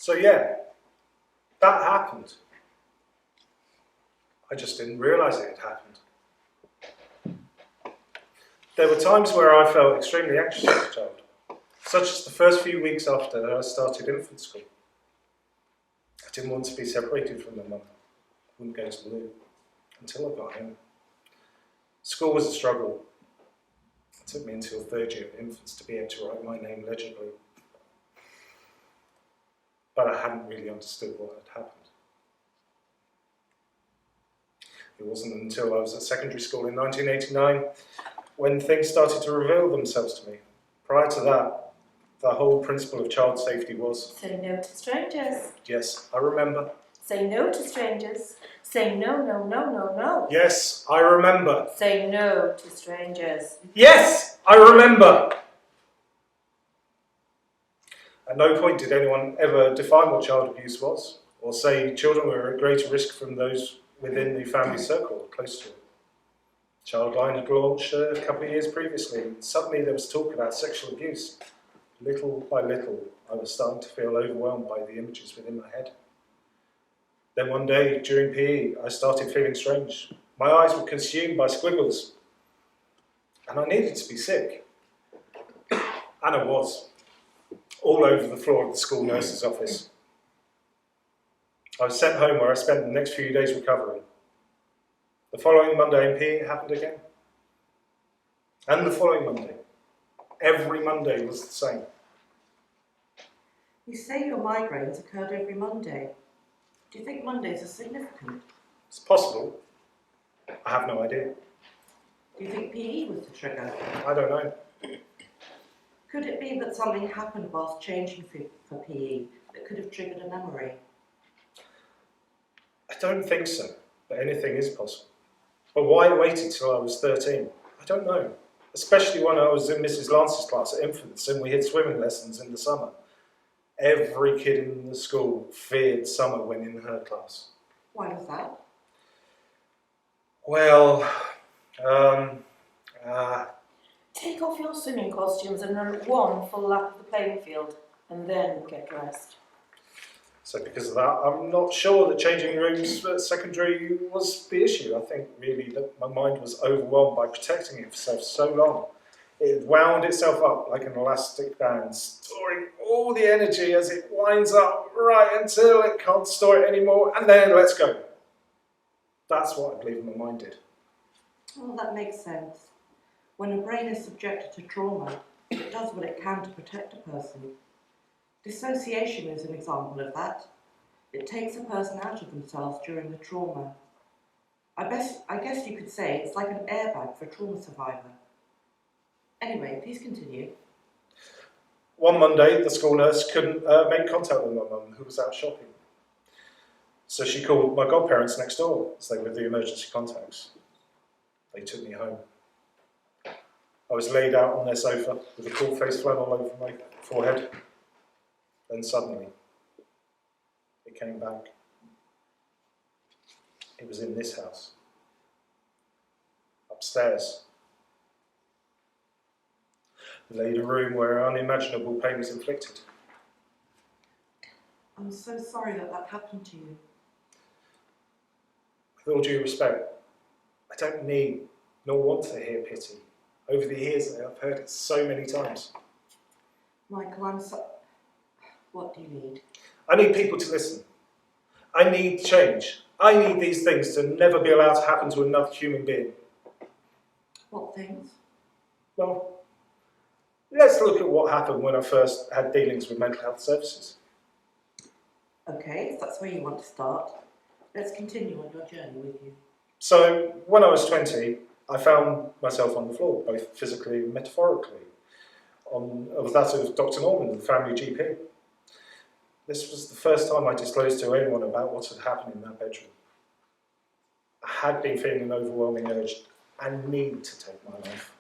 So yeah, that happened. I just didn't realise it had happened. There were times where I felt extremely anxious as a child, such as the first few weeks after I started infant school. I didn't want to be separated from my mum. I wouldn't go to the loo until I got home. School was a struggle. It took me until third year of infants to be able to write my name legibly. But I hadn't really understood what had happened. It wasn't until I was at secondary school in 1989 when things started to reveal themselves to me. Prior to that, the whole principle of child safety was... Say no to strangers. Yes, I remember. Say no to strangers. Say no, no, no, no, no. Yes, I remember. Say no to strangers. Yes, I remember. At no point did anyone ever define what child abuse was, or say children were at greater risk from those within the family circle or close to it. Childline had launched a couple of years previously, and suddenly there was talk about sexual abuse. Little by little, I was starting to feel overwhelmed by the images within my head. Then one day, during PE, I started feeling strange. My eyes were consumed by squiggles, and I needed to be sick. And I was, all over the floor of the school nurse's office. I was sent home where I spent the next few days recovering. The following Monday in PE, it happened again. And the following Monday. Every Monday was the same. You say your migraines occurred every Monday. Do you think Mondays are significant? It's possible. I have no idea. Do you think PE was the trigger? I don't know. Could it be that something happened whilst changing for PE that could have triggered a memory? I don't think so, but anything is possible. But why I waited till I was 13? I don't know. Especially when I was in Mrs. Lance's class at infants and we had swimming lessons in the summer. Every kid in the school feared summer when in her class. Why was that? Well, Take off your swimming costumes and run one full lap of the playing field, and then get dressed. so because of that, I'm not sure that changing rooms at secondary was the issue. I think really that my mind was overwhelmed by protecting itself so long. It wound itself up like an elastic band, storing all the energy as it winds up right until it can't store it anymore, and then let's go. That's what I believe my mind did. Well, that makes sense. When a brain is subjected to trauma, it does what it can to protect a person. Dissociation is an example of that. It takes a person out of themselves during the trauma. I guess you could say it's like an airbag for a trauma survivor. Anyway, please continue. One Monday, the school nurse couldn't make contact with my mum, who was out shopping. So she called my godparents next door, as they were the emergency contacts. They took me home. I was laid out on their sofa with a cool face flannel over my forehead. Then suddenly, it came back. It was in this house. Upstairs. Laid a room where unimaginable pain was inflicted. I'm so sorry that that happened to you. With all due respect, I don't need nor want to hear pity. Over the years, I've heard it so many times. Michael, what do you need? I need people to listen. I need change. I need these things to never be allowed to happen to another human being. What things? Well, let's look at what happened when I first had dealings with mental health services. Okay, if that's where you want to start, let's continue on your journey with you. So, when I was 20, I found myself on the floor, both physically and metaphorically, on that of Dr. Norman, the family GP. This was the first time I disclosed to anyone about what had happened in that bedroom. I had been feeling an overwhelming urge and need to take my life.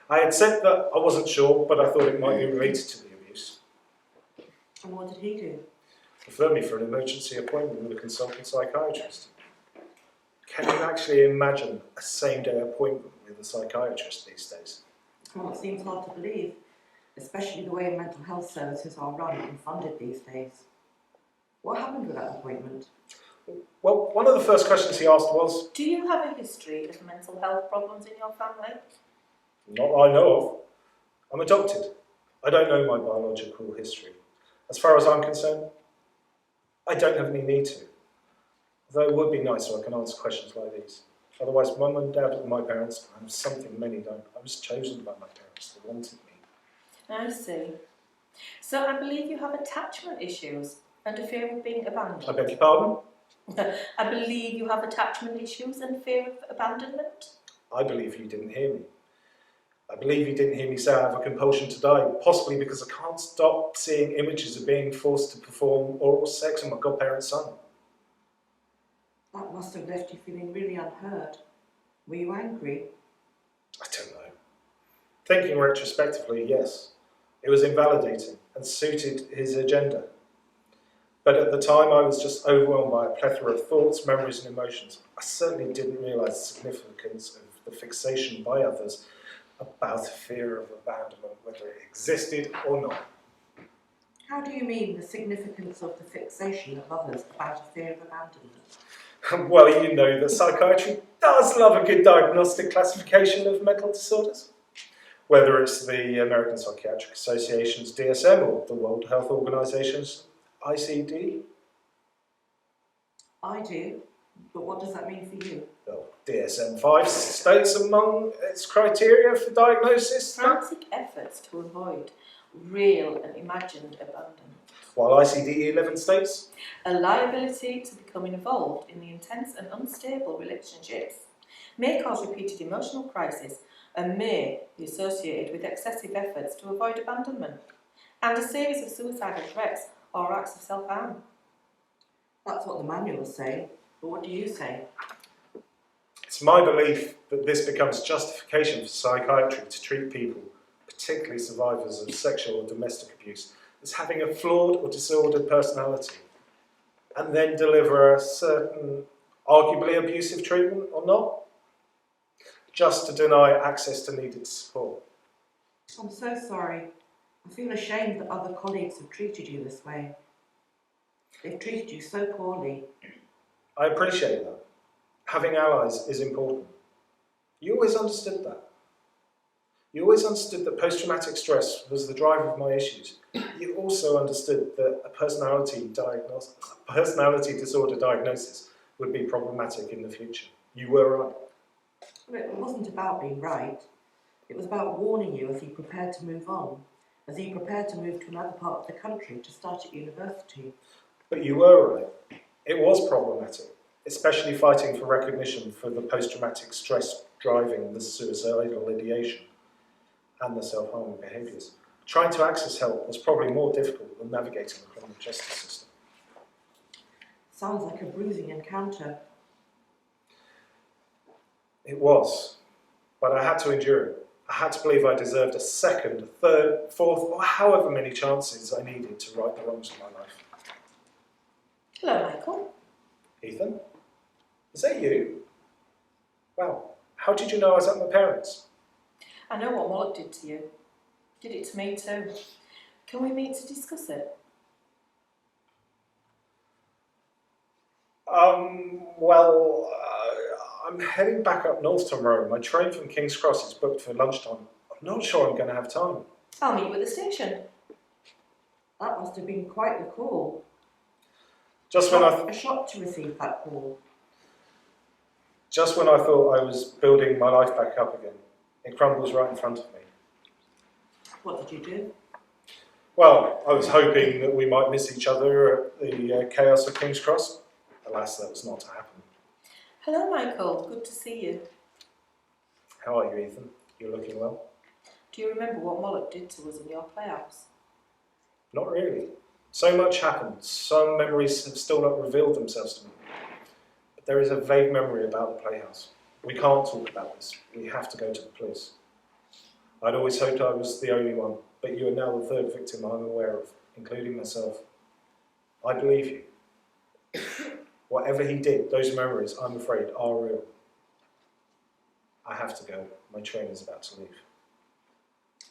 I had said that I wasn't sure, but I thought it might be related to the abuse. And what did he do? Referred me for an emergency appointment with a consultant psychiatrist. Can you actually imagine a same-day appointment with a psychiatrist these days? Well, it seems hard to believe, especially the way mental health services are run and funded these days. What happened with that appointment? Well, one of the first questions he asked was, Do you have a history of mental health problems in your family? not that I know of. I'm adopted. I don't know my biological history. As far as I'm concerned, I don't have any need to. Though it would be nice so I can answer questions like these. Otherwise, Mum and Dad are my parents. I'm something many don't. I was chosen by my parents. They wanted me. I see. So I believe you have attachment issues and a fear of being I abandoned. beg your pardon? I believe you have attachment issues and fear of abandonment. I believe you didn't hear me. I believe you didn't hear me say I have a compulsion to die, possibly because I can't stop seeing images of being forced to perform oral sex on my godparent's son. That must have left you feeling really unheard. Were you angry? I don't know. Thinking retrospectively, yes. It was invalidating and suited his agenda. But at the time, I was just overwhelmed by a plethora of thoughts, memories, and emotions. I certainly didn't realise the significance of the fixation by others about a fear of abandonment, whether it existed or not. How do you mean the significance of the fixation of others about a fear of abandonment? Well, you know that psychiatry does love a good diagnostic classification of mental disorders. Whether it's the American Psychiatric Association's DSM or the World Health Organization's ICD. I do, but what does that mean for you? Well, DSM-5 states among its criteria for diagnosis, Frantic efforts to avoid real and imagined abandonment. while ICD-11 states, A liability to become involved in the intense and unstable relationships may cause repeated emotional crisis and may be associated with excessive efforts to avoid abandonment and a series of suicidal threats or acts of self-harm. That's what the manuals say, but what do you say? it's my belief that this becomes justification for psychiatry to treat people, particularly survivors of sexual or domestic abuse, as having a flawed or disordered personality, and then deliver a certain arguably abusive treatment or not, just to deny access to needed support. I'm so sorry. I feel ashamed that other colleagues have treated you this way. They've treated you so poorly. I appreciate that. Having allies is important. You always understood that. You always understood that post-traumatic stress was the driver of my issues. You also understood that a personality disorder diagnosis would be problematic in the future. You were right. But it wasn't about being right. It was about warning you as you prepared to move on, as you prepared to move to another part of the country to start at university. But you were right. It was problematic, especially fighting for recognition for the post-traumatic stress driving the suicidal ideation and the self-harming behaviours. Trying to access help was probably more difficult than navigating the criminal justice system. Sounds like a bruising encounter. It was, but I had to endure it. I had to believe I deserved a second, third, fourth, or however many chances I needed to right the wrongs of my life. Hello, Michael. Ethan? Is that you? Wow, how did you know I was at my parents'? I know what Mullet did to you. Did it to me too. Can we meet to discuss it? I'm heading back up north tomorrow. My train from King's Cross is booked for lunchtime. I'm not sure I'm going to have time. I'll meet you at the station. That must have been quite the call. Just when A shock to receive that call. I thought I was building my life back up again, it crumbles right in front of me. What did you do? Well, I was hoping that we might miss each other at the chaos of King's Cross. Alas, that was not to happen. Hello, Michael. Good to see you. How are you, Ethan? You're looking well? Do you remember what Mullet did to us in your playhouse? Not really. So much happened. Some memories have still not revealed themselves to me. But there is a vague memory about the playhouse. We can't talk about this. We have to go to the police. I'd always hoped I was the only one, but you are now the third victim I'm aware of, including myself. I believe you. Whatever he did, those memories, I'm afraid, are real. I have to go. My train is about to leave.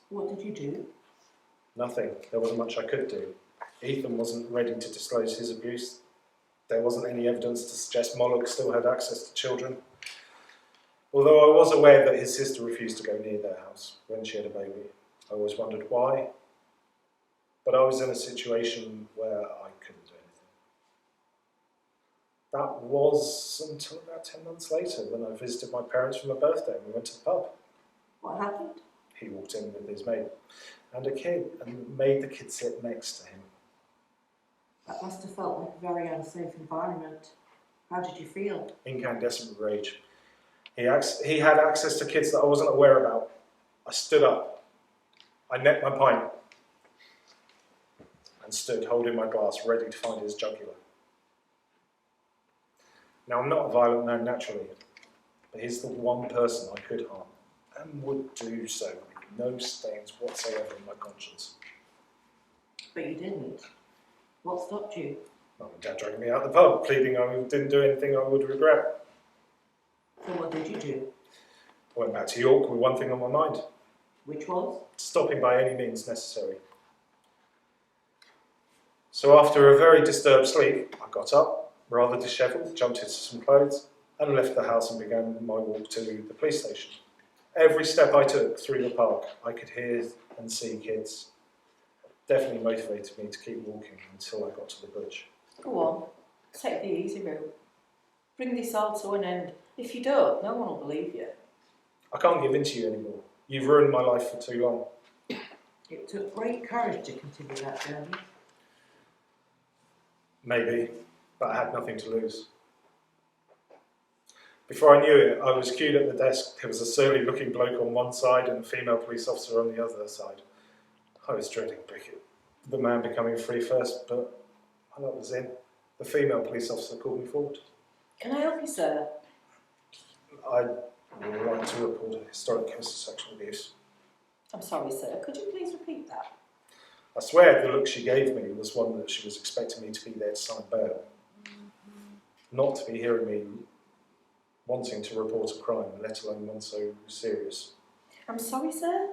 What did you do? Nothing. There wasn't much I could do. Ethan wasn't ready to disclose his abuse. There wasn't any evidence to suggest Moloch still had access to children. Although I was aware that his sister refused to go near their house when she had a baby, I always wondered why. But I was in a situation where I couldn't do anything. That was until about 10 months later when I visited my parents for my birthday and we went to the pub. What happened? He walked in with his mate and a kid and made the kid sit next to him. That must have felt like a very unsafe environment. How did you feel? Incandescent rage. He had access to kids that I wasn't aware about. I stood up. I necked my pint and stood holding my glass ready to find his jugular. Now, I'm not a violent man naturally, but he's the one person I could harm and would do so with no stains whatsoever in my conscience. But you didn't. What stopped you? Mum and Dad dragged me out of the pub, pleading I didn't do anything I would regret. So what did you do? I went back to York with one thing on my mind: Which was? stopping by any means necessary. So after a very disturbed sleep, I got up, rather dishevelled, jumped into some clothes, and left the house and began my walk to the police station. Every step I took through the park, I could hear and see kids. Definitely motivated me to keep walking until I got to the bridge. Go on, take the easy route. Bring this all to an end. If you don't, no one will believe you. I can't give in to you anymore. You've ruined my life for too long. It took great courage to continue that journey. Maybe, but I had nothing to lose. Before I knew it, I was queued at the desk. There was a surly-looking bloke on one side and a female police officer on the other side. I was dreading the man becoming free first, but while I was in, the female police officer called me forward. Can I help you, sir? I'd like to report a historic case of sexual abuse. I'm sorry, sir. Could you please repeat that? I swear the look she gave me was one that she was expecting me to be there to sign bail. Not to be hearing me wanting to report a crime, let alone one so serious. I'm sorry, sir.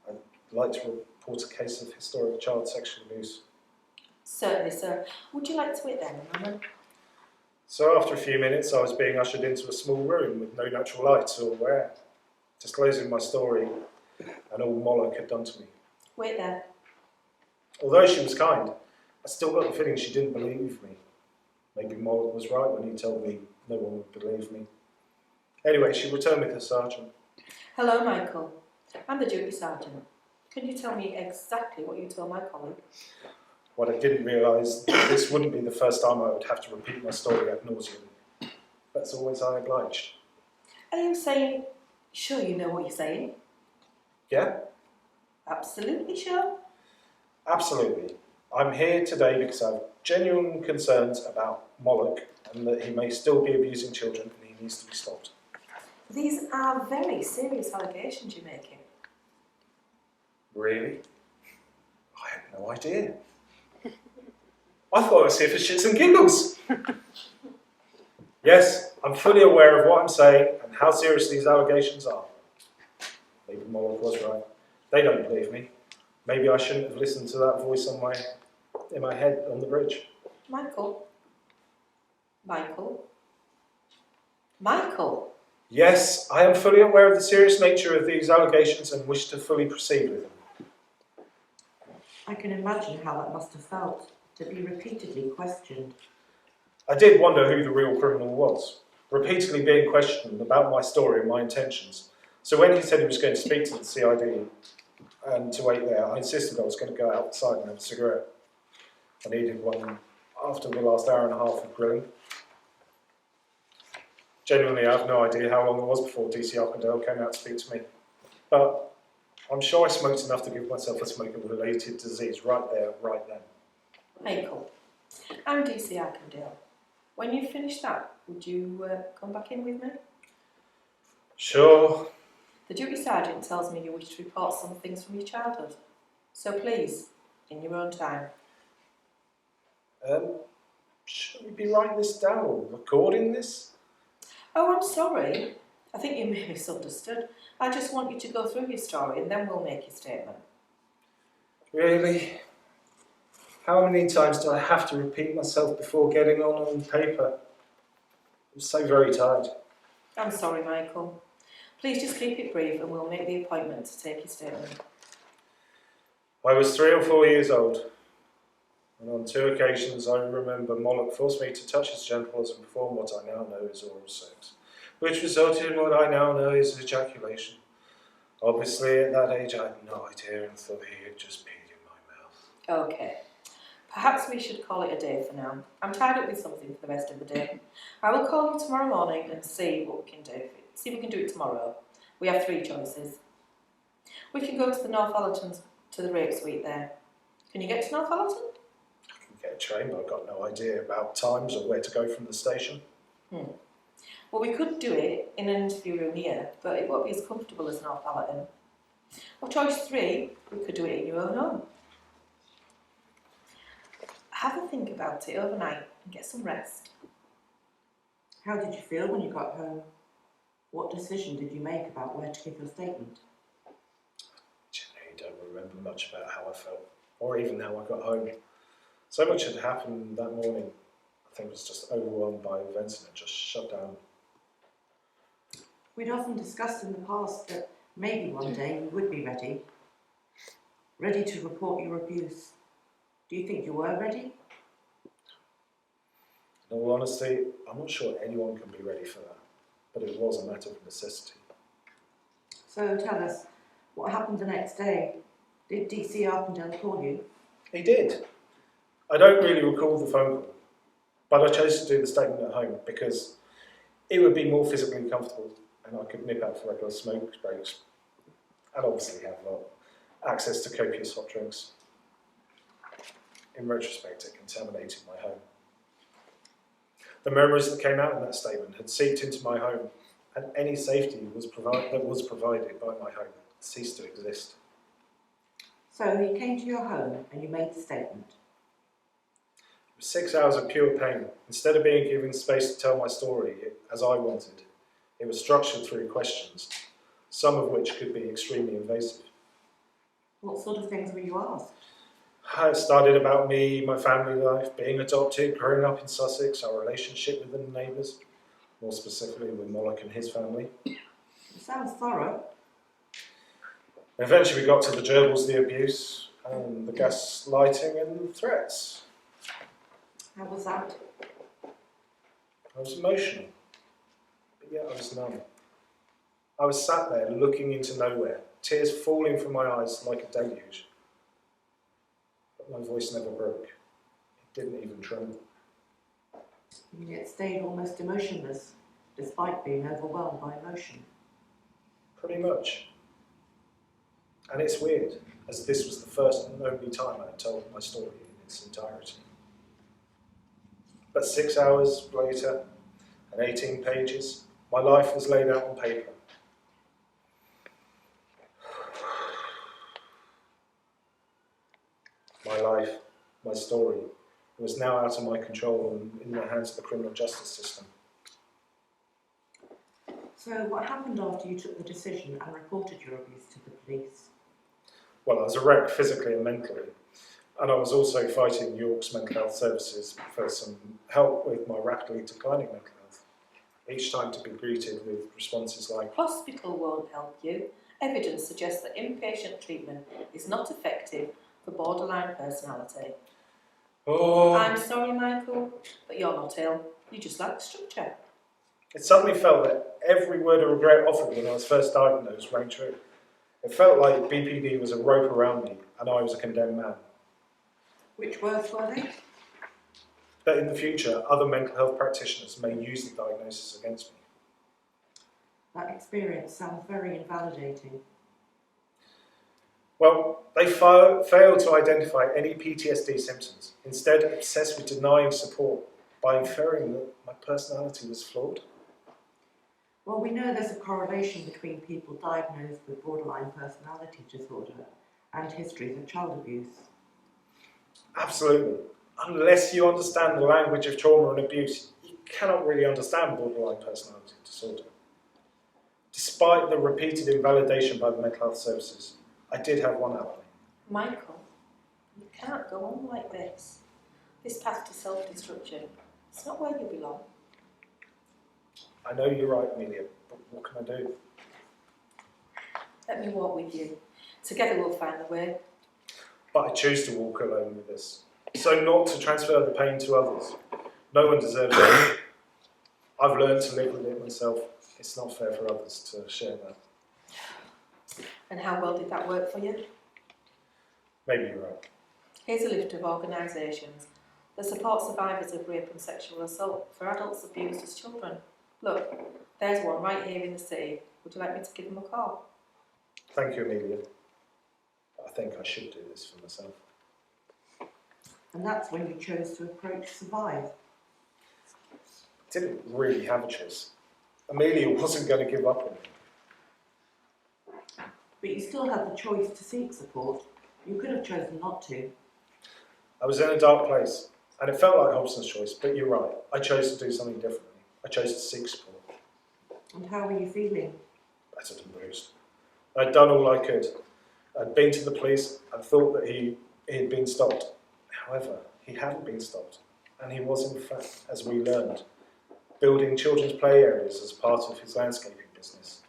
I'd like to report a case of historic child sexual abuse. Certainly, sir. Would you like to wait there a moment? So after a few minutes, I was being ushered into a small room with no natural light or air, disclosing my story and all Moloch had done to me. Wait there. Although she was kind, I still got the feeling she didn't believe me. Maybe Moloch was right when he told me no one would believe me. Anyway, she returned with her sergeant. Hello, Michael. I'm the duty sergeant. Can you tell me exactly what you told my colleague? What I didn't realise, this wouldn't be the first time I would have to repeat my story ad nauseum. That's always I obliged. Are you saying, sure you know what you're saying? Yeah? Absolutely sure? Absolutely. I'm here today because I have genuine concerns about Moloch and that he may still be abusing children and he needs to be stopped. These are very serious allegations you're making. Really? I had no idea. I thought I was here for shits and giggles. Yes, I'm fully aware of what I'm saying and how serious these allegations are. Maybe Moloch was right. They don't believe me. Maybe I shouldn't have listened to that voice in my head on the bridge. Michael? Michael? Michael? Yes, I am fully aware of the serious nature of these allegations and wish to fully proceed with them. I can imagine how that must have felt, to be repeatedly questioned. I did wonder who the real criminal was, repeatedly being questioned about my story and my intentions. So when he said he was going to speak to the CID and to wait there, I insisted I was going to go outside and have a cigarette. I needed one after the last hour and a half of grilling. Genuinely, I have no idea how long it was before DC Arkandale came out to speak to me. But I'm sure I smoked enough to give myself a smoking-related disease right there, right then. Michael, I'm DC Arkandale. When you finish that, would you come back in with me? Sure. The duty sergeant tells me you wish to report some things from your childhood. So please, in your own time. Should we be writing this down or recording this? Oh, I'm sorry. I think you may have misunderstood. I just want you to go through your story and then we'll make your statement. Really? How many times do I have to repeat myself before getting on paper? I'm so very tired. I'm sorry, Michael. Please just keep it brief and we'll make the appointment to take your statement. I was 3 or 4 years old, and on 2 occasions I remember Moloch forced me to touch his genitals and perform what I now know is oral sex, which resulted in what I now know is ejaculation. Obviously, at that age I had no idea and thought he had just peed in my mouth. Okay. Perhaps we should call it a day for now. I'm tied up with something for the rest of the day. I will call you tomorrow morning and see what we can do. See if we can do it tomorrow. We have 3 choices. We can go to the Northallertons, to the rape suite there. Can you get to Northallerton? I can get a train, but I've got no idea about times or where to go from the station. Well, we could do it in an interview room here, but it won't be as comfortable as Northallerton. Or choice 3, we could do it in your own home. Have a think about it overnight and get some rest. How did you feel when you got home? What decision did you make about where to give your statement? Genuinely don't remember much about how I felt, or even how I got home. So much had happened that morning. I think I was just overwhelmed by events and it just shut down. We'd often discussed in the past that maybe one day you would be ready to report your abuse. Do you think you were ready? In all honesty, I'm not sure anyone can be ready for that, but it was a matter of necessity. So tell us, what happened the next day? Did DC Arpendale call you? He did. I don't really recall the phone call, but I chose to do the statement at home because it would be more physically comfortable and I could nip out for regular smoke breaks and obviously have access to copious hot drinks. In retrospect, it contaminated my home. The memories that came out in that statement had seeped into my home, and any safety that was provided by my home ceased to exist. So he came to your home and you made the statement. It was 6 hours of pure pain. Instead of being given space to tell my story as I wanted, it was structured through questions, some of which could be extremely invasive. What sort of things were you asked? It started about me, my family life, being adopted, growing up in Sussex, our relationship with the neighbours, more specifically with Moloch and his family. It sounds thorough. Eventually we got to the gerbils, the abuse, and the gaslighting and threats. How was that? I was emotional, but yet I was numb. I was sat there looking into nowhere, tears falling from my eyes like a deluge. My voice never broke. It didn't even tremble. And yet stayed almost emotionless, despite being overwhelmed by emotion. Pretty much. And it's weird, as this was the first and only time I had told my story in its entirety. But 6 hours later, and 18 pages, my life was laid out on paper. My life, my story, was now out of my control and in the hands of the criminal justice system. So what happened after you took the decision and reported your abuse to the police? Well, I was a wreck physically and mentally, and I was also fighting York's mental health services for some help with my rapidly declining mental health, each time to be greeted with responses like, Hospital won't help you. Evidence suggests that inpatient treatment is not effective for borderline personality. oh, I'm sorry, Michael, but you're not ill. You just lack structure. it suddenly felt that every word of regret offered when I was first diagnosed rang true. It felt like BPD was a rope around me and I was a condemned man. Which words were they? That in the future, other mental health practitioners may use the diagnosis against me. That experience sounds very invalidating. Well, they failed to identify any PTSD symptoms, instead obsessed with denying support by inferring that my personality was flawed. Well, we know there's a correlation between people diagnosed with borderline personality disorder and histories of child abuse. Absolutely. Unless you understand the language of trauma and abuse, you cannot really understand borderline personality disorder. Despite the repeated invalidation by the mental health services, I did have one ally. Michael, You can't go on like this. This path to self-destruction, it's not where you belong. I know you're right, Amelia, but what can I do? Let me walk with you. Together we'll find the way. But I choose to walk alone with this, so not to transfer the pain to others. No one deserves it. I've learned to live with it myself. It's not fair for others to share that. And how well did that work for you? Maybe you're right. Here's a list of organisations that support survivors of rape and sexual assault for adults abused as children. Look, there's one right here in the city. Would you like me to give them a call? Thank you, Amelia. I think I should do this for myself. And that's when you chose to approach Survive. I didn't really have a choice. Amelia wasn't going to give up on me. But you still had the choice to seek support. You could have chosen not to. I was in a dark place, and it felt like Hobson's choice, but you're right. I chose to do something differently. I chose to seek support. And how were you feeling? Battered and bruised. I'd done all I could. I'd been to the police and thought that he had been stopped. However, he hadn't been stopped, and he was, in fact, as we learned, building children's play areas as part of his landscaping business.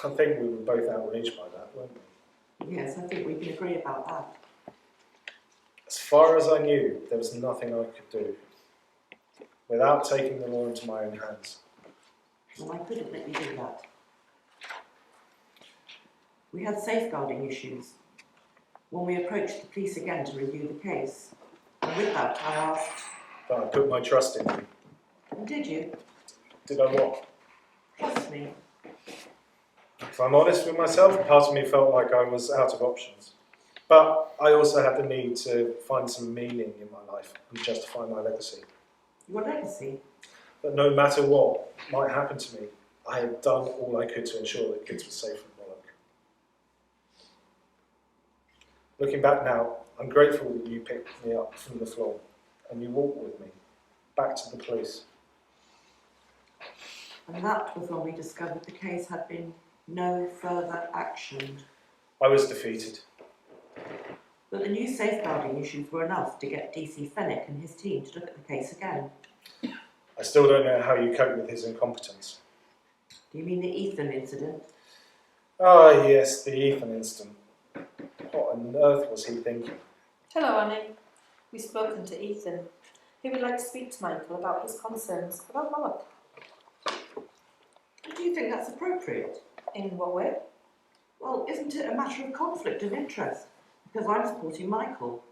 I think we were both outraged by that, weren't we? Yes, I think we can agree about that. As far as I knew, there was nothing I could do without taking the law into my own hands. And I couldn't let you do that. We had safeguarding issues. When we approached the police again to review the case, and with that I asked, But I put my trust in you. and did you? Did I what? Trust me. If I'm honest with myself, part of me felt like I was out of options. But I also had the need to find some meaning in my life and justify my legacy. Your legacy? That no matter what might happen to me, I had done all I could to ensure that kids were safe from Moloch. Looking back now, I'm grateful that you picked me up from the floor and you walked with me back to the police. And that was when we discovered the case had been no further actioned. I was defeated. But the new safeguarding issues were enough to get DC Fennick and his team to look at the case again. I still don't know how you cope with his incompetence. Do you mean the Ethan incident? Ah, yes, the Ethan incident. What on earth was he thinking? Hello, Annie. We've spoken to Ethan. He would like to speak to Michael about his concerns about Moloch. Do you think that's appropriate? In what way? Well, isn't it a matter of conflict of interest? Because I'm supporting Michael.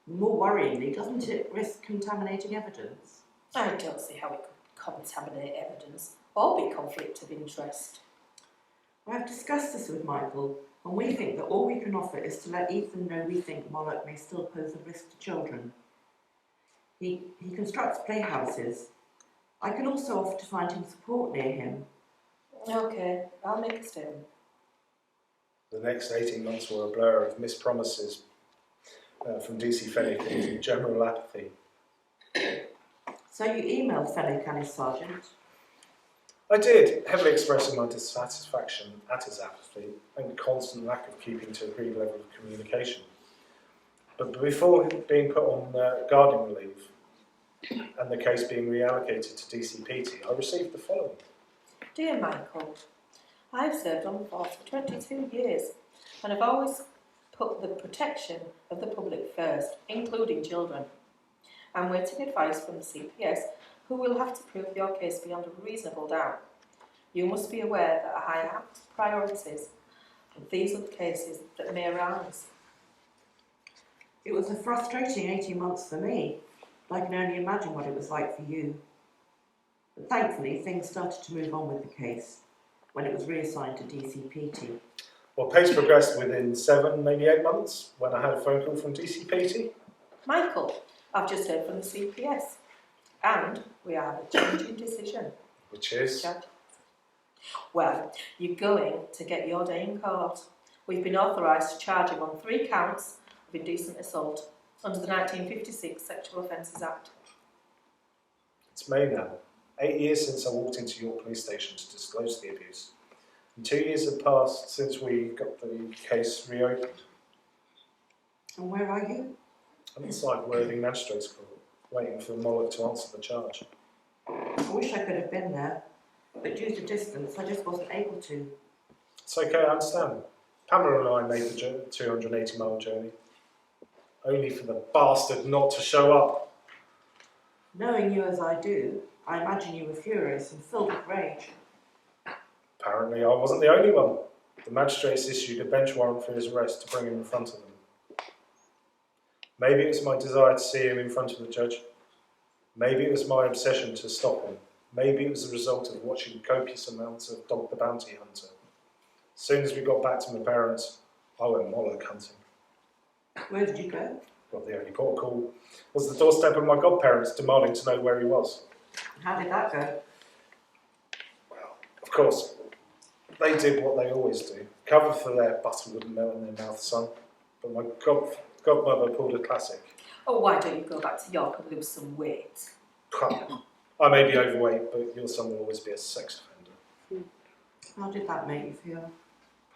More worryingly, doesn't it risk contaminating evidence? I don't see how it could contaminate evidence or be conflict of interest. I've discussed this with Michael, and we think that all we can offer is to let Ethan know we think Moloch may still pose a risk to children. He constructs playhouses. I can also offer to find him support near him. Okay, I'll make a statement. The next 18 months were a blur of missed promises from DC Fennick and general apathy. So you emailed Fennick and his sergeant? I did, heavily expressing my dissatisfaction at his apathy and constant lack of keeping to agreed level of communication. But before being put on guardian leave and the case being reallocated to DCPT, I received the following. Dear Michael, I've served on the force for 22 years and have always put the protection of the public first, including children. I'm waiting advice from the CPS, who will have to prove your case beyond a reasonable doubt. You must be aware that I have priorities, and these are the cases that may arise. It was a frustrating 18 months for me. I can only imagine what it was like for you. But thankfully, things started to move on with the case when it was reassigned to DCPT. Well, pace progressed within 7, maybe 8 months when I had a phone call from DCPT. Michael, I've just heard from the CPS, and we have a change in decision. Which is? Well, you're going to get your day in court. We've been authorised to charge him on 3 counts of indecent assault under the 1956 Sexual Offences Act. It's May now. 8 years since I walked into your police station to disclose the abuse. And 2 years have passed since we got the case reopened. And where are you? I'm inside Worthing Magistrates Court, waiting for Moloch to answer the charge. I wish I could have been there, but due to distance, I just wasn't able to. It's okay, I understand. Pamela and I made the 280-mile journey, only for the bastard not to show up. Knowing you as I do, I imagine you were furious and filled with rage. Apparently I wasn't the only one. The magistrates issued a bench warrant for his arrest to bring him in front of them. Maybe it was my desire to see him in front of the judge. Maybe it was my obsession to stop him. Maybe it was the result of watching copious amounts of Dog the Bounty Hunter. As soon as we got back to my parents, I went Moloch hunting. Where did you go? Well, the only port of call was the doorstep of my godparents, demanding to know where he was. How did that go? Well, of course, they did what they always do. Covered for their butter wouldn't melt in their mouth, son. But my godmother pulled a classic. Oh, why don't you go back to York and lose some weight? I may be overweight, but your son will always be a sex offender. How did that make you feel?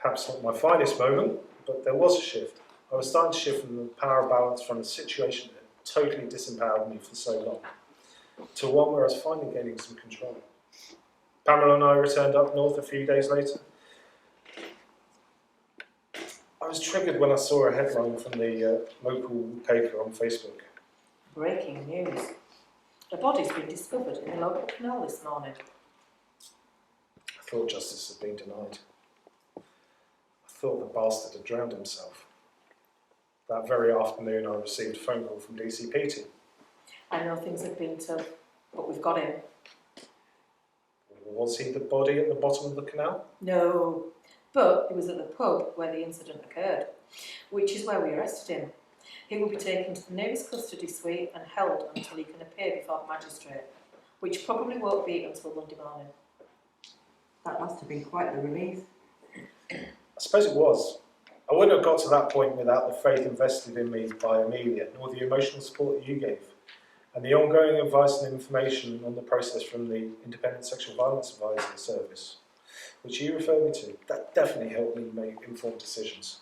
Perhaps not my finest moment, but there was a shift. I was starting to shift from the power balance from a situation that totally disempowered me for so long to one where I was finally gaining some control. Pamela and I returned up north a few days later. I was triggered when I saw a headline from the local paper on Facebook. Breaking news. A body's been discovered in the local canal this morning. I thought justice had been denied. I thought the bastard had drowned himself. That very afternoon I received a phone call from DCPT. I know things have been tough, but we've got him. Was he the body at the bottom of the canal? No, but he was at the pub where the incident occurred, which is where we arrested him. He will be taken to the nearest custody suite and held until he can appear before the magistrate, which probably won't be until Monday morning. That must have been quite the relief. I suppose it was. I wouldn't have got to that point without the faith invested in me by Amelia, nor the emotional support that you gave, and the ongoing advice and information on the process from the Independent Sexual Violence Advisory Service, which you referred me to. That definitely helped me make informed decisions.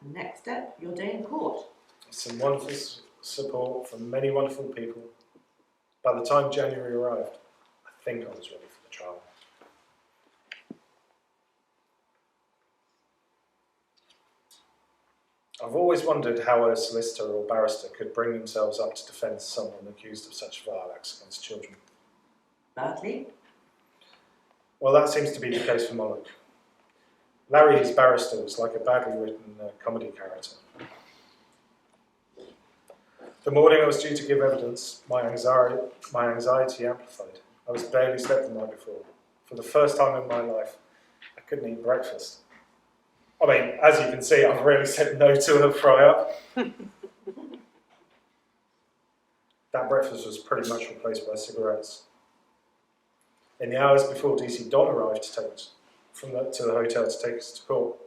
Next step, your day in court. Some wonderful support from many wonderful people. By the time January arrived, I think I was ready for the trial. I've always wondered how a solicitor or barrister could bring themselves up to defend someone accused of such vile acts against children. Badly? Well, that seems to be the case for Moloch. Larry, his barrister, was like a badly written comedy character. The morning I was due to give evidence, my anxiety amplified. I was barely slept the night before. For the first time in my life, I couldn't eat breakfast. I mean, as you can see, I've really said no to a fry-up. That breakfast was pretty much replaced by cigarettes. In the hours before DC Don arrived to take us to the hotel to take us to court,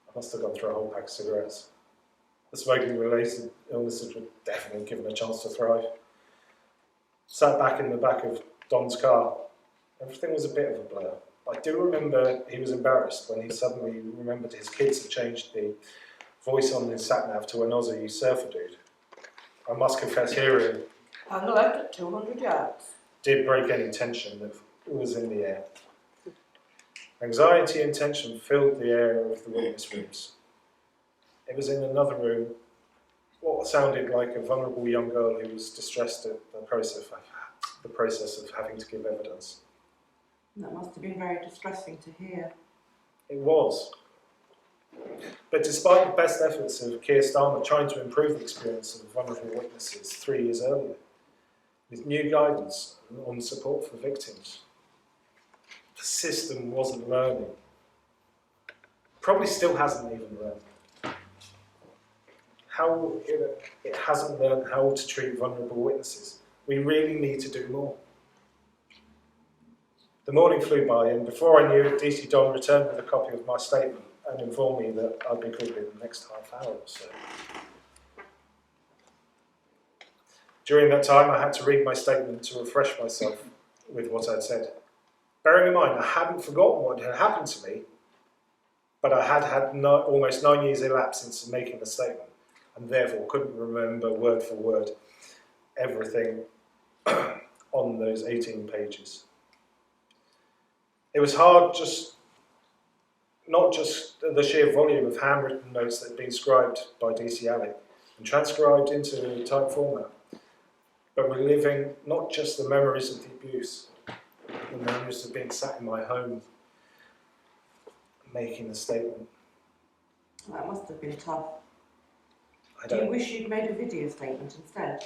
I must have gone through a whole pack of cigarettes. The smoking-related illnesses were definitely given a chance to thrive. Sat back in the back of Don's car. Everything was a bit of a blur. I do remember he was embarrassed when he suddenly remembered his kids had changed the voice on his sat-nav to an Aussie surfer dude. I must confess hearing Hang left at 200 yards. did break any tension that was in the air. Anxiety and tension filled the air of the witness rooms. It was in another room, what sounded like a vulnerable young girl who was distressed at the process of having to give evidence. That must have been very distressing to hear. It was. But despite the best efforts of Keir Starmer trying to improve the experience of vulnerable witnesses 3 years earlier, with new guidance on support for victims, the system wasn't learning. Probably still hasn't even learned. It hasn't learned how to treat vulnerable witnesses. We really need to do more. The morning flew by, and before I knew it, DC Don returned with a copy of my statement and informed me that I'd be called in the next half hour or so. During that time, I had to read my statement to refresh myself with what I'd said. Bearing in mind, I hadn't forgotten what had happened to me, but I had almost 9 years elapsed since making the statement. and therefore couldn't remember word for word everything on those 18 pages. It was hard, not just the sheer volume of handwritten notes that had been scribed by D.C. Alec and transcribed into type format, but reliving not just the memories of the abuse, the memories of being sat in my home, making a statement. That must have been tough. I Do you don't, wish you'd made a video statement instead?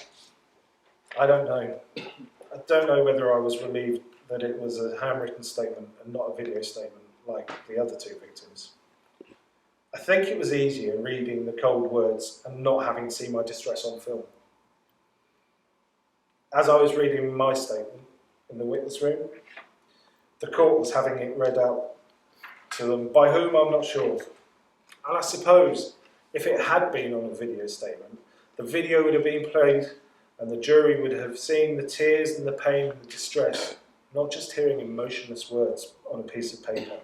I don't know. I don't know whether I was relieved that it was a handwritten statement and not a video statement like the other two victims. I think it was easier reading the cold words and not having to see my distress on film. As I was reading my statement in the witness room, the court was having it read out to them, by whom I'm not sure. And I suppose if it had been on a video statement, the video would have been played and the jury would have seen the tears and the pain and the distress, not just hearing emotionless words on a piece of paper.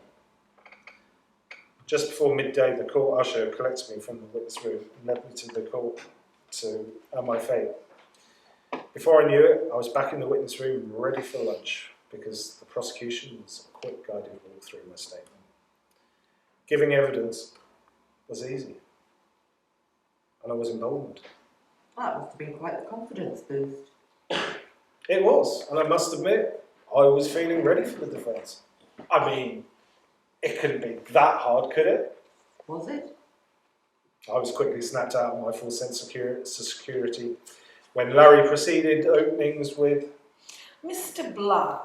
Just before midday, the court usher collected me from the witness room and led me to the court to my fate. Before I knew it, I was back in the witness room ready for lunch because the prosecution was a quick guided walk through my statement. Giving evidence was easy, and I was emboldened. That must have been quite the confidence boost. It was, and I must admit, I was feeling ready for the defence. I mean, it couldn't be that hard, could it? Was it? I was quickly snapped out of my full sense of security when Larry proceeded openings with, Mr. Blah,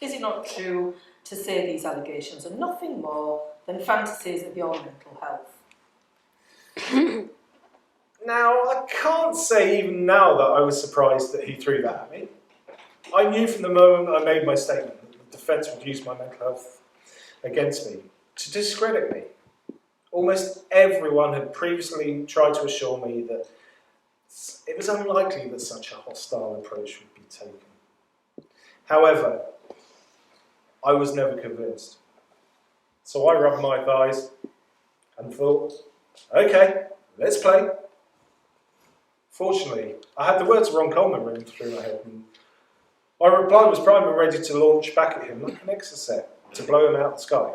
is it not true to say these allegations are nothing more than fantasies of your mental health? Now, I can't say even now that I was surprised that he threw that at me. I knew from the moment I made my statement that the defence would use my mental health against me to discredit me. Almost everyone had previously tried to assure me that it was unlikely that such a hostile approach would be taken. However, I was never convinced. So I rubbed my thighs and thought, okay, let's play. Fortunately, I had the words of Ron Coleman running through my head, and my reply was primed and ready to launch back at him like an exocet to blow him out of the sky.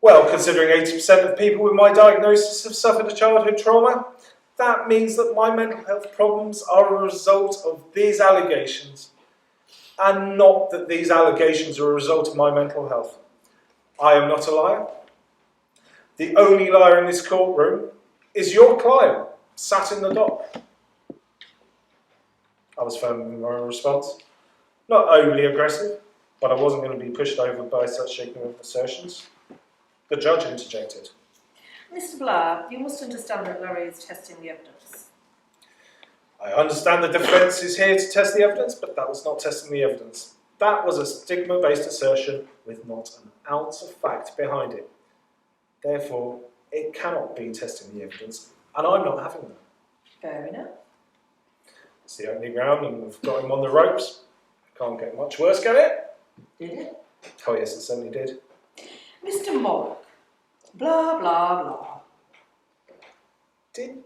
Well, considering 80% of people with my diagnosis have suffered a childhood trauma, that means that my mental health problems are a result of these allegations, and not that these allegations are a result of my mental health. I am not a liar. The only liar in this courtroom is your client, sat in the dock. I was firm in my response. Not overly aggressive, but I wasn't going to be pushed over by such ignorant assertions. The judge interjected. Mr. Blah, you must understand that Larry is testing the evidence. I understand the defence is here to test the evidence, but that was not testing the evidence. That was a stigma-based assertion with not an ounce of fact behind it. Therefore, it cannot be testing the evidence, and I'm not having that. Fair enough. It's the opening round, and we've got him on the ropes. Can't get much worse, can it? Did it? Oh yes, it certainly did. Mr. Morlock, blah, blah, blah. Did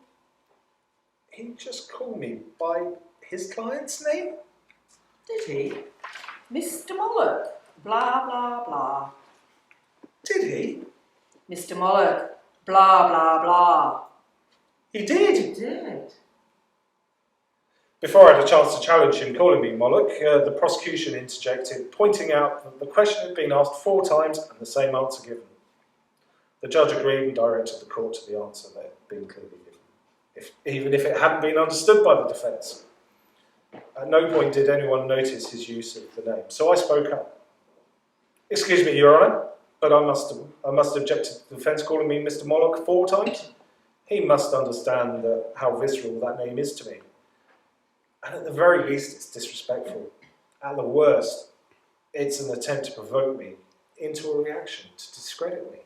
he just call me by his client's name? Did he? Mr. Morlock, blah, blah, blah. Did he? Mr. Morlock, blah, blah, blah. He did! He did. Before I had a chance to challenge him calling me Moloch, the prosecution interjected, pointing out that the question had been asked 4 times and the same answer given. The judge agreed and directed the court to the answer that had been clearly given, even if it hadn't been understood by the defence. At no point did anyone notice his use of the name, so I spoke up. Excuse me, Your Honour, but I must object to the defence calling me Mr. Moloch 4 times. He must understand how visceral that name is to me. And at the very least, it's disrespectful. At the worst, it's an attempt to provoke me into a reaction, to discredit me.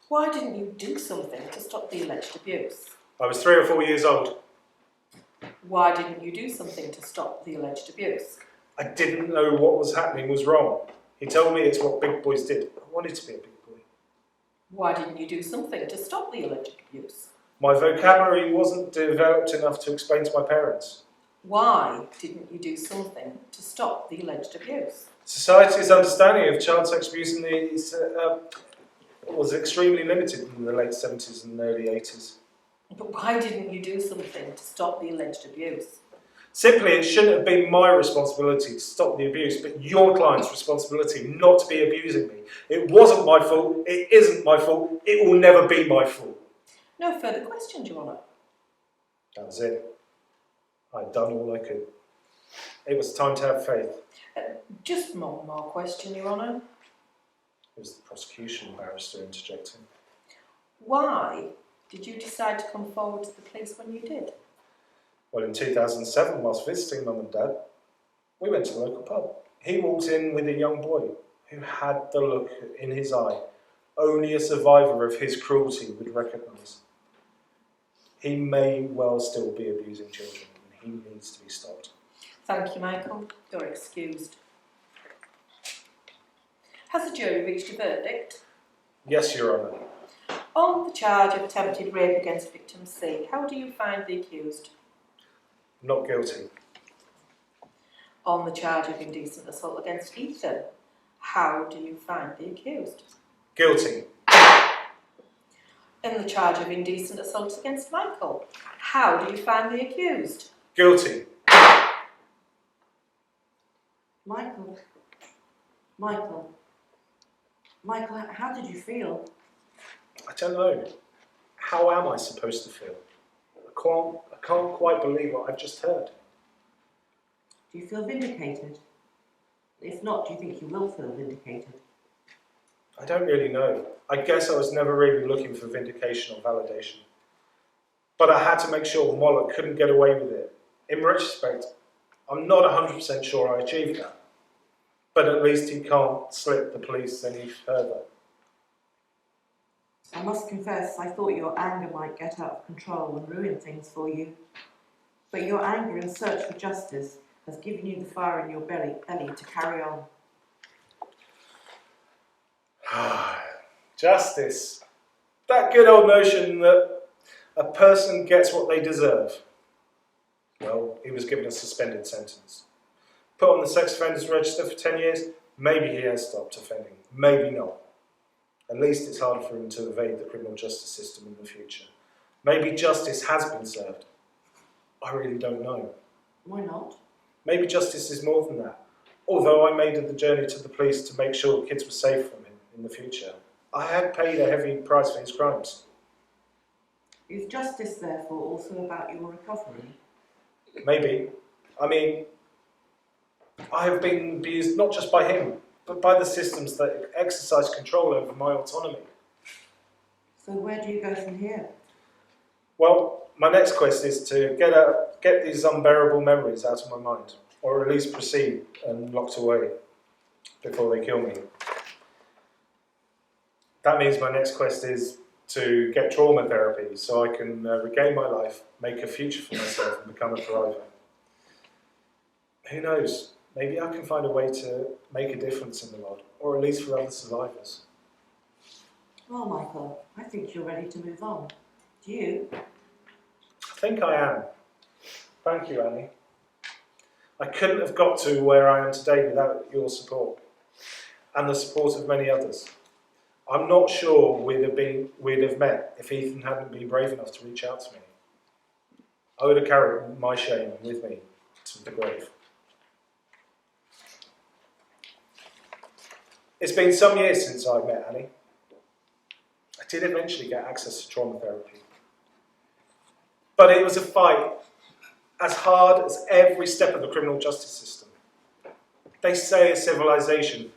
Why didn't you do something to stop the alleged abuse? I was 3 or 4 years old. Why didn't you do something to stop the alleged abuse? I didn't know what was happening was wrong. He told me it's what big boys did. I wanted to be a big boy. Why didn't you do something to stop the alleged abuse? My vocabulary wasn't developed enough to explain to my parents. Why didn't you do something to stop the alleged abuse? Society's understanding of child sex abuse was extremely limited in the late 70s and early 80s. But why didn't you do something to stop the alleged abuse? Simply, it shouldn't have been my responsibility to stop the abuse, but your client's responsibility not to be abusing me. It wasn't my fault, it isn't my fault, it will never be my fault. No further questions, Your Honour. That was it. I'd done all I could. It was time to have faith. Just one more question, Your Honour. It was the prosecution barrister interjecting. Why did you decide to come forward to the police when you did? Well, in 2007, whilst visiting Mum and Dad, we went to the local pub. He walked in with a young boy who had the look in his eye only a survivor of his cruelty would recognise. He may well still be abusing children, and he needs to be stopped. Thank you, Michael. You're excused. Has the jury reached a verdict? Yes, Your Honour. On the charge of attempted rape against victim C, how do you find the accused? Not guilty. On the charge of indecent assault against Ethan, how do you find the accused? Guilty. In the charge of indecent assault against Michael, how do you find the accused? Guilty. Michael, how did you feel? I don't know. How am I supposed to feel? I can't quite believe what I've just heard. Do you feel vindicated? If not, do you think you will feel vindicated? I don't really know. I guess I was never really looking for vindication or validation. But I had to make sure Moloch couldn't get away with it. In retrospect, I'm not 100% sure I achieved that. But at least he can't slip the police any further. I must confess, I thought your anger might get out of control and ruin things for you. But your anger in search for justice has given you the fire in your belly to carry on. Justice. That good old notion that a person gets what they deserve. Well, he was given a suspended sentence. Put on the sex offenders register for 10 years, maybe he has stopped offending, maybe not. At least it's harder for him to evade the criminal justice system in the future. Maybe justice has been served. I really don't know. Why not? Maybe justice is more than that. Although I made the journey to the police to make sure kids were safe from him in the future, I had paid a heavy price for his crimes. Is justice, therefore, also about your recovery? Maybe. I mean, I have been abused not just by him, but by the systems that exercise control over my autonomy. So where do you go from here? Well, my next quest is to get these unbearable memories out of my mind, or at least proceed and locked away before they kill me. That means my next quest is to get trauma therapy so I can regain my life, make a future for myself and become a thriver. Who knows? Maybe I can find a way to make a difference in the world, or at least for other survivors. Well, Michael, I think you're ready to move on. Do you? I think I am. Thank you, Annie. I couldn't have got to where I am today without your support, and the support of many others. I'm not sure we'd have met if Ethan hadn't been brave enough to reach out to me. I would have carried my shame with me to the grave. It's been some years since I met Annie. I did eventually get access to trauma therapy. But it was a fight, as hard as every step of the criminal justice system. They say a civilization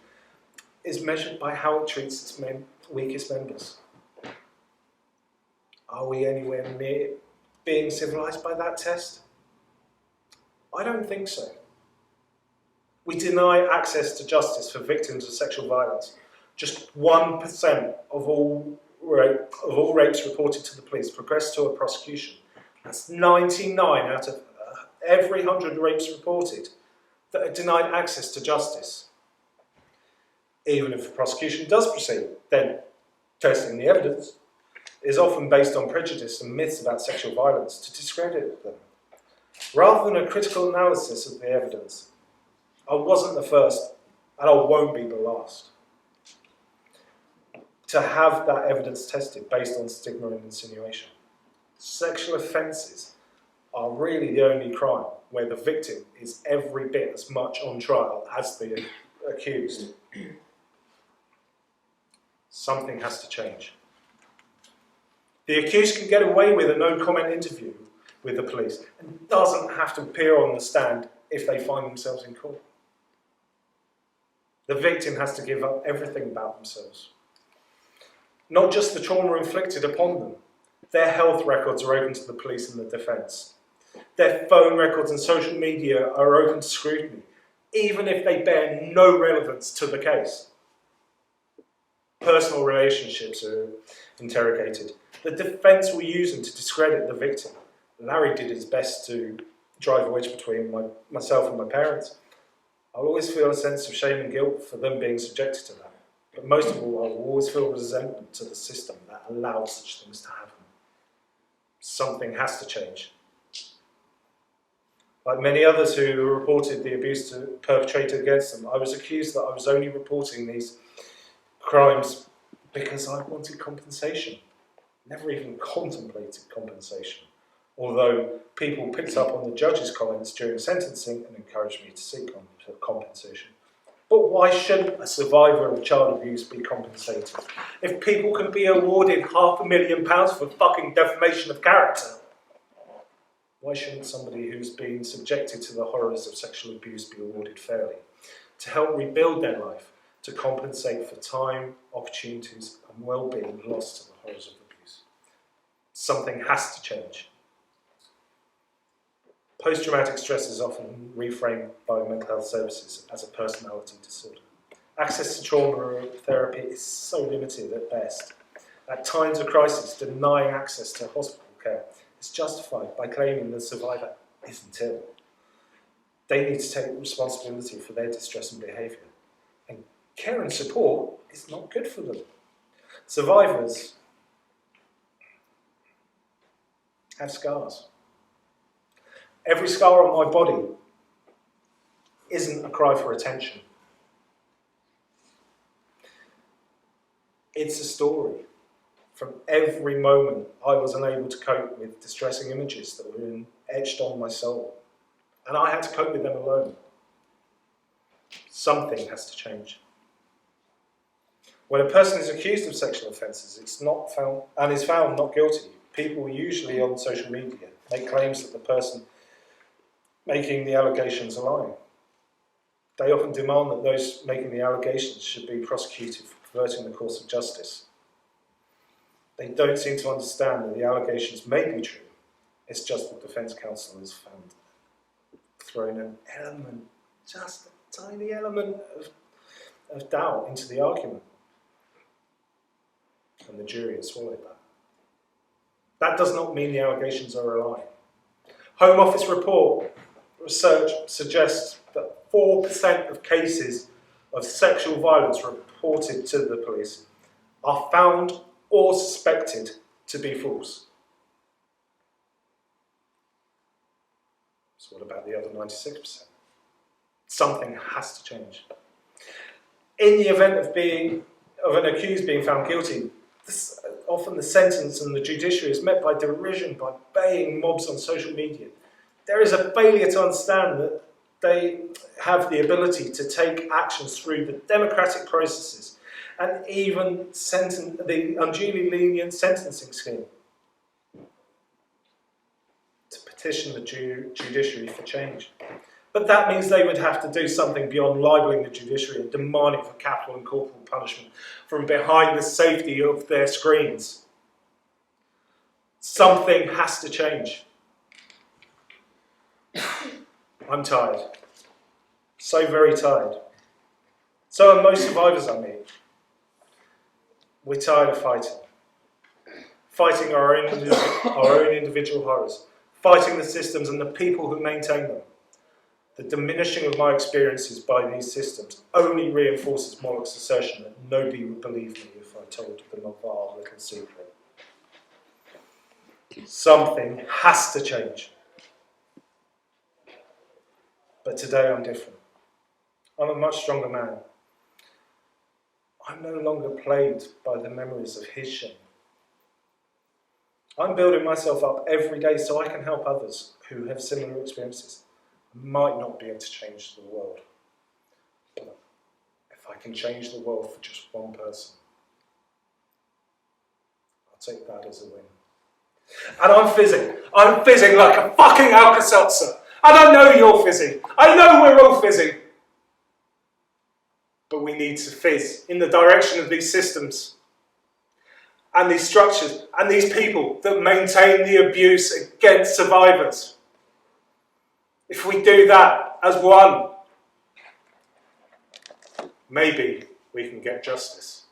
is measured by how it treats its weakest members. Are we anywhere near being civilized by that test? I don't think so. We deny access to justice for victims of sexual violence. Just 1% of all rapes reported to the police progress to a prosecution. That's 99 out of every 100 rapes reported that are denied access to justice. Even if the prosecution does proceed, then Testing the evidence is often based on prejudice and myths about sexual violence to discredit them, rather than a critical analysis of the evidence. I wasn't the first, and I won't be the last, to have that evidence tested based on stigma and insinuation. Sexual offences are really the only crime where the victim is every bit as much on trial as the accused. Something has to change. The accused can get away with a no-comment interview with the police and doesn't have to appear on the stand if they find themselves in court. The victim has to give up everything about themselves. Not just the trauma inflicted upon them. Their health records are open to the police and the defence. Their phone records and social media are open to scrutiny, even if they bear no relevance to the case. Personal relationships are interrogated. The defence will use them to discredit the victim. Larry did his best to drive a wedge between myself and my parents. I'll always feel a sense of shame and guilt for them being subjected to that. But most of all, I will always feel resentment to the system that allows such things to happen. Something has to change. Like many others who reported the abuse perpetrated against them, I was accused that I was only reporting these crimes because I wanted compensation. Never even contemplated compensation. Although people picked up on the judge's comments during sentencing and encouraged me to seek compensation. But why shouldn't a survivor of child abuse be compensated? If people can be awarded £500,000 for fucking defamation of character, why shouldn't somebody who's been subjected to the horrors of sexual abuse be awarded fairly? To help rebuild their life, to compensate for time, opportunities and well-being lost to the horrors of abuse. Something has to change. Post-traumatic stress is often reframed by mental health services as a personality disorder. Access to trauma therapy is so limited at best. At times of crisis, denying access to hospital care is justified by claiming the survivor isn't ill. They need to take responsibility for their distress and behaviour. And care and support is not good for them. Survivors have scars. Every scar on my body isn't a cry for attention. It's a story. From every moment I was unable to cope with distressing images that were etched on my soul. And I had to cope with them alone. Something has to change. When a person is accused of sexual offences, is found not guilty, people usually on social media make claims that the person making the allegations are lying. They often demand that those making the allegations should be prosecuted for perverting the course of justice. They don't seem to understand that the allegations may be true. It's just the defence counsel has thrown an element, just a tiny element of doubt into the argument. And the jury has swallowed that. That does not mean the allegations are a lie. Home Office report research suggests that 4% of cases of sexual violence reported to the police are found or suspected to be false. So what about the other 96%? Something has to change. In the event of an accused being found guilty, often the sentence and the judiciary is met by derision, by baying mobs on social media. There is a failure to understand that they have the ability to take actions through the democratic processes and even the unduly lenient sentencing scheme to petition the judiciary for change. But that means they would have to do something beyond libelling the judiciary and demanding for capital and corporal punishment from behind the safety of their screens. Something has to change. I'm tired. So very tired. So are most survivors I meet. We're tired of fighting. Fighting our own individual horrors. Fighting the systems and the people who maintain them. The diminishing of my experiences by these systems only reinforces Moloch's assertion that nobody would believe me if I told them of our little secret. Something has to change. But today I'm different. I'm a much stronger man. I'm no longer plagued by the memories of his shame. I'm building myself up every day so I can help others who have similar experiences. I might not be able to change the world, but if I can change the world for just one person, I'll take that as a win. And I'm fizzing. I'm fizzing like a fucking Alka-Seltzer. And I know you're fizzing. I know we're all fizzing. But we need to fizz in the direction of these systems and these structures and these people that maintain the abuse against survivors. If we do that as one, maybe we can get justice.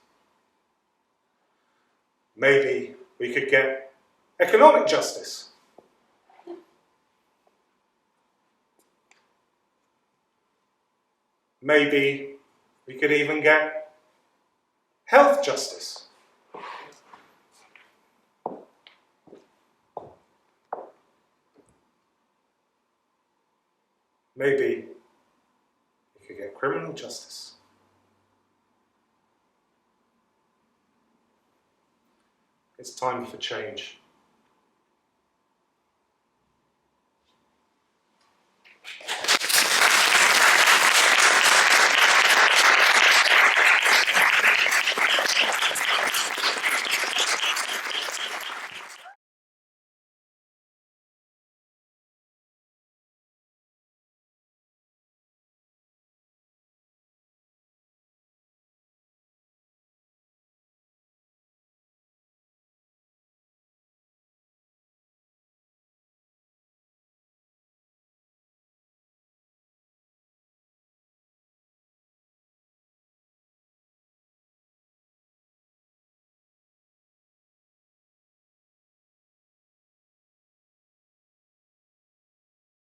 Maybe we could get economic justice. Maybe we could even get health justice. Maybe we could get criminal justice. It's time for change.